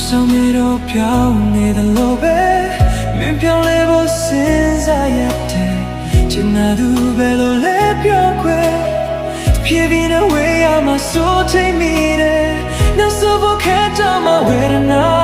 ဆောင်မြေတော့ပြောင်းနေတယ်လို့ပဲမင်းပြောင်းလဲဖို့စဉ်းစားရတဲ့ချင်နာသူပဲလို့လဲပြောခွဲဖြည်းဖြည်းနဲ့ဝေးရမှာစိုးထိတ်မိတယ်နောက်ဆိုဖို့ခက်တော့မှဝေဒနာ